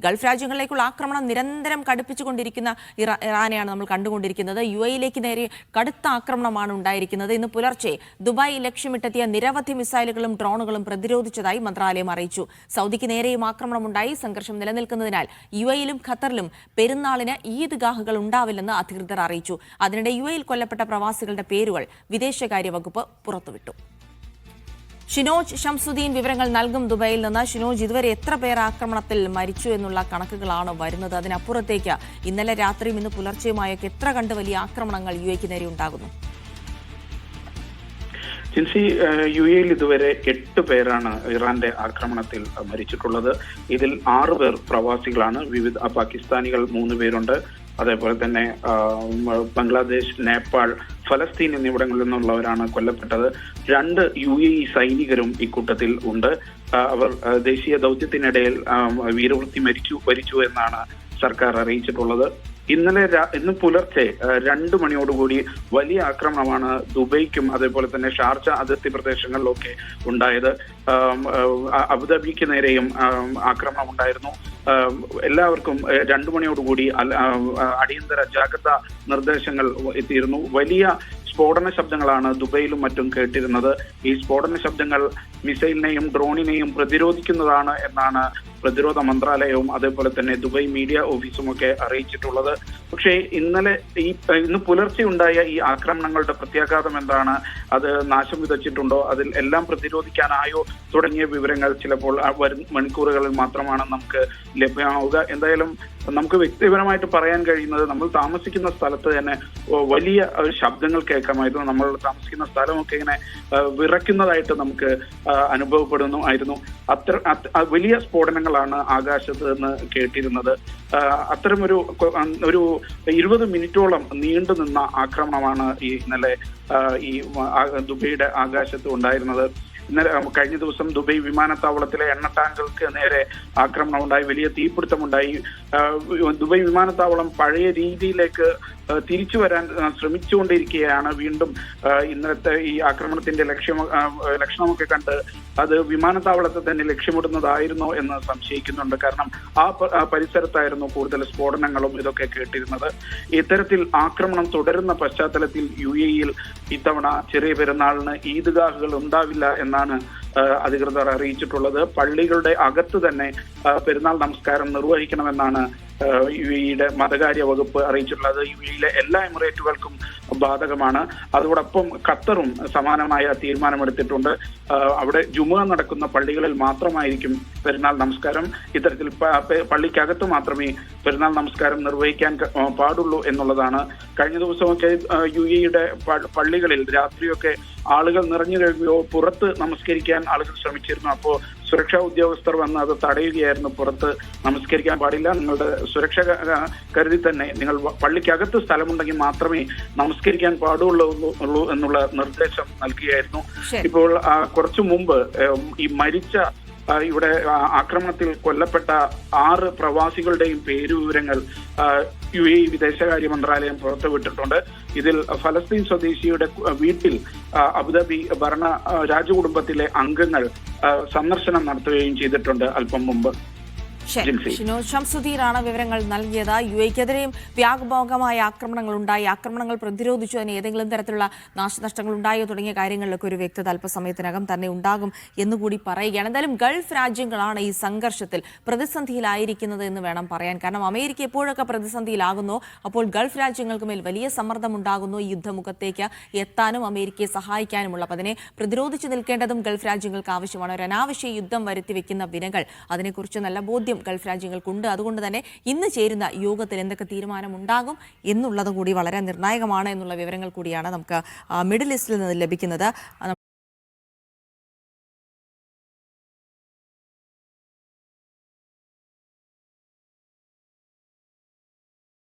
Gulf രാജ്യങ്ങളിലേക്കുള്ള ആക്രമണം നിരന്തരം കടുപ്പിച്ചുകൊണ്ടിരിക്കുന്ന ഇറാനെയാണ് നമ്മൾ കണ്ടുകൊണ്ടിരിക്കുന്നത്. UAE-യിലേക്ക് നേരെ കടുത്ത ആക്രമണമാണ് ഉണ്ടായിരിക്കുന്നത്. ഇന്ന് പുലർച്ചെ ദുബായ് ലക്ഷ്യമിട്ടെത്തിയ നിരവധി മിസൈലുകളും ഡ്രോണുകളും പ്രതിരോധിച്ചതായി മന്ത്രാലയം അറിയിച്ചു. സൗദിക്ക് നേരെയും ആക്രമണമുണ്ടായി. സംഘർഷം നിലനിൽക്കുന്നതിനാൽ UAE-യിലും ഖത്തറിലും പെരുന്നാളിന് ഈദ്ഗാഹുകൾ ഉണ്ടാവില്ലെന്ന് അധികൃതർ അറിയിച്ചു. അതിനിടെ UAE-യിൽ കൊല്ലപ്പെട്ട പ്രവാസികളുടെ പേരുകൾ വിദേശകാര്യ വകുപ്പ് പുറത്തുവിട്ടു. ഷിനോജ് ഷംസുദ്ദീൻ വിവരങ്ങൾ നൽകും ദുബൈയിൽ നിന്ന്. ഷിനോജ്, ഇതുവരെ എത്ര പേർ ആക്രമണത്തിൽ മരിച്ചു എന്നുള്ള കണക്കുകളാണ് വരുന്നത്? അതിനപ്പുറത്തേക്ക് ഇന്നലെ രാത്രിയും ഇന്ന് പുലർച്ചെയുമായൊക്കെ എത്ര കണ്ട് വലിയ ആക്രമണങ്ങൾ UAE-ക്ക് നേരെ ഉണ്ടാകുന്നു? ജിൻസി, UAE-യിൽ ഇതുവരെ 8 പേരാണ് ഇറാന്റെ ആക്രമണത്തിൽ മരിച്ചിട്ടുള്ളത്. ഇതിൽ 6 പേർ പ്രവാസികളാണ്. വിവിധ പാകിസ്ഥാനികൾ 3 പേരുണ്ട്. അതേപോലെ തന്നെ ബംഗ്ലാദേശ്, നേപ്പാൾ, ഫലസ്തീൻ എന്നിവിടങ്ങളിൽ നിന്നുള്ളവരാണ് കൊല്ലപ്പെട്ടത്. 2 UAE സൈനികരും ഇക്കൂട്ടത്തിൽ ഉണ്ട്. അവർ ദേശീയ ദൗത്യത്തിനിടയിൽ വീരവൃത്തി വരിച്ചു എന്നാണ് സർക്കാർ അറിയിച്ചിട്ടുള്ളത്. ഇന്ന് പുലർച്ചെ 2 മണിയോടുകൂടി വലിയ ആക്രമണമാണ് ദുബൈക്കും അതേപോലെ തന്നെ ഷാർജ അതിർത്തി പ്രദേശങ്ങളിലൊക്കെ ഉണ്ടായത്. അബുദാബിക്ക് നേരെയും ആക്രമണം ഉണ്ടായിരുന്നു. എല്ലാവർക്കും 2 മണിയോടുകൂടി അടിയന്തര ജാഗ്രതാ നിർദ്ദേശങ്ങൾ എത്തിയിരുന്നു. വലിയ സ്ഫോടന ശബ്ദങ്ങളാണ് ദുബൈയിലും മറ്റും കേട്ടിരുന്നത്. ഈ സ്ഫോടന ശബ്ദങ്ങൾ മിസൈലിനെയും ഡ്രോണിനെയും പ്രതിരോധിക്കുന്നതാണ് എന്നാണ് പ്രതിരോധ മന്ത്രാലയവും അതേപോലെ തന്നെ ദുബൈ മീഡിയ ഓഫീസും ഒക്കെ അറിയിച്ചിട്ടുള്ളത്. പക്ഷേ ഇന്ന് പുലർച്ചെ ഉണ്ടായ ഈ ആക്രമണങ്ങളുടെ പ്രത്യാഘാതം എന്താണ്, അത് നാശം വിതച്ചിട്ടുണ്ടോ, അതിൽ എല്ലാം പ്രതിരോധിക്കാനായോ തുടങ്ങിയ വിവരങ്ങൾ ചിലപ്പോൾ വരും മണിക്കൂറുകളിൽ മാത്രമാണ് നമുക്ക് ലഭ്യമാവുക. എന്തായാലും നമുക്ക് വ്യക്തിപരമായിട്ട് പറയാൻ കഴിയുന്നത്, നമ്മൾ താമസിക്കുന്ന സ്ഥലത്ത് തന്നെ വലിയ ശബ്ദങ്ങൾ കേൾക്കാമായിരുന്നു. നമ്മൾ താമസിക്കുന്ന സ്ഥലമൊക്കെ ഇങ്ങനെ വിറയ്ക്കുന്നതായിട്ട് നമുക്ക് അനുഭവപ്പെടുന്നു ആയിരുന്നു. വലിയ സ്ഫോടനങ്ങളാണ് ആകാശത്ത് നിന്ന് കേട്ടിരുന്നത്. അത്തരം ഒരു 20 മിനിറ്റോളം നീണ്ടു നിന്ന ആക്രമണമാണ് ഇന്നലെ ഈ ദുബൈയുടെ ആകാശത്ത് ഉണ്ടായിരുന്നത്. കഴിഞ്ഞ ദിവസം ദുബൈ വിമാനത്താവളത്തിലെ എണ്ണ ടാങ്കർക്ക് നേരെ ആക്രമണം ഉണ്ടായി, വലിയ തീപിടുത്തമുണ്ടായി. ദുബൈ വിമാനത്താവളം പഴയ രീതിയിലേക്ക് തിരിച്ചു വരാൻ ശ്രമിച്ചുകൊണ്ടിരിക്കുകയാണ്. വീണ്ടും ഇന്നലത്തെ ഈ ആക്രമണത്തിന്റെ ലക്ഷണമൊക്കെ കണ്ട് അത് വിമാനത്താവളത്തെ തന്നെ ലക്ഷ്യമിടുന്നതായിരുന്നോ എന്ന് സംശയിക്കുന്നുണ്ട്. കാരണം ആ പരിസരത്തായിരുന്നു കൂടുതൽ സ്ഫോടനങ്ങളും ഇതൊക്കെ കേട്ടിരുന്നത്. ഇത്തരത്തിൽ ആക്രമണം തുടരുന്ന പശ്ചാത്തലത്തിൽ UAE-യിൽ ഇത്തവണ ചെറിയ പെരുന്നാളിന് ഈദ്ഗാഹുകൾ ഉണ്ടാവില്ല എന്നാണ് അധികൃതർ അറിയിച്ചിട്ടുള്ളത്. പള്ളികളുടെ അകത്ത് തന്നെ പെരുന്നാൾ നമസ്കാരം നിർവഹിക്കണമെന്നാണ് UAE-യുടെ മതകാര്യ വകുപ്പ് അറിയിച്ചിട്ടുള്ളത്. UAE-യിലെ എല്ലാ എമിറേറ്റുകൾക്കും ബാധകമാണ്. അതോടൊപ്പം ഖത്തറും സമാനമായ തീരുമാനമെടുത്തിട്ടുണ്ട്. അവിടെ ജുമുഅ നടക്കുന്ന പള്ളികളിൽ മാത്രമായിരിക്കും പെരുന്നാൾ നമസ്കാരം. ഇത്തരത്തിൽ പള്ളിക്കകത്ത് മാത്രമേ പെരുന്നാൾ നമസ്കാരം നിർവഹിക്കാൻ പാടുള്ളൂ എന്നുള്ളതാണ്. കഴിഞ്ഞ ദിവസമൊക്കെ UAE-യുടെ പള്ളികളിൽ രാത്രിയൊക്കെ ആളുകൾ നിറഞ്ഞു കഴിയുകയോ പുറത്ത് നമസ്കരിക്കാൻ ആളുകൾ ശ്രമിച്ചിരുന്നു. അപ്പോൾ സുരക്ഷാ ഉദ്യോഗസ്ഥർ വന്ന് അത് തടയുകയായിരുന്നു. പുറത്ത് നമസ്കരിക്കാൻ പാടില്ല, നിങ്ങളുടെ സുരക്ഷ കരുതി തന്നെ നിങ്ങൾ പള്ളിക്കകത്ത് സ്ഥലമുണ്ടെങ്കിൽ മാത്രമേ നമസ്കരിക്കാൻ പാടുള്ളൂ എന്നുള്ള നിർദ്ദേശം നൽകുകയായിരുന്നു. ഇപ്പോൾ കുറച്ചു മുമ്പ് ഈ മരിച്ച ഇവിടെ ആക്രമണത്തിൽ കൊല്ലപ്പെട്ട 6 പ്രവാസികളുടെയും പേരുവിവരങ്ങൾ UAE വിദേശകാര്യ മന്ത്രാലയം പുറത്തുവിട്ടിട്ടുണ്ട്. ഇതിൽ ഫലസ്തീൻ സ്വദേശിയുടെ വീട്ടിൽ അബുദാബി ഭരണ രാജകുടുംബത്തിലെ അംഗങ്ങൾ സന്ദർശനം നടത്തുകയും ചെയ്തിട്ടുണ്ട് അല്പം മുമ്പ്. ഷിനോജ് ഷംസുദ്ദീനാണ് വിവരങ്ങൾ നൽകിയത്. UAE-ക്കെതിരെയും വ്യാപകമായ ആക്രമണങ്ങൾ ഉണ്ടായി. ആക്രമണങ്ങൾ പ്രതിരോധിച്ചു, അതിന് ഏതെങ്കിലും തരത്തിലുള്ള നാശനഷ്ടങ്ങൾ ഉണ്ടായോ തുടങ്ങിയ കാര്യങ്ങളിലൊക്കെ ഒരു വ്യക്തത അല്പസമയത്തിനകം തന്നെ ഉണ്ടാകും എന്നുകൂടി പറയുകയാണ്. എന്തായാലും ഗൾഫ് രാജ്യങ്ങളാണ് ഈ സംഘർഷത്തിൽ പ്രതിസന്ധിയിലായിരിക്കുന്നത് എന്ന് വേണം പറയാൻ. കാരണം അമേരിക്ക എപ്പോഴൊക്കെ പ്രതിസന്ധിയിലാകുന്നു അപ്പോൾ ഗൾഫ് രാജ്യങ്ങൾക്ക് മേൽ വലിയ സമ്മർദ്ദം ഉണ്ടാകുന്നു. ഈ യുദ്ധമുഖത്തേക്ക് എത്താനും അമേരിക്കയെ സഹായിക്കാനുമുള്ള അതിനെ പ്രതിരോധിച്ചു നിൽക്കേണ്ടതും ഗൾഫ് രാജ്യങ്ങൾക്ക് ആവശ്യമാണ്. ഒരു അനാവശ്യ യുദ്ധം വരുത്തിവെക്കുന്ന വിനകൾ, അതിനെക്കുറിച്ച് നല്ല ബോധ്യം ഗൾഫ് രാജ്യങ്ങൾക്കുണ്ട്. അതുകൊണ്ട് തന്നെ ഇന്ന് ചേരുന്ന യോഗത്തിൽ എന്തൊക്കെ തീരുമാനമുണ്ടാകും എന്നുള്ളത് കൂടി വളരെ നിർണായകമാണ് എന്നുള്ള വിവരങ്ങൾ കൂടിയാണ് നമുക്ക് മിഡിൽ ഈസ്റ്റിൽ നിന്ന് ലഭിക്കുന്നത്.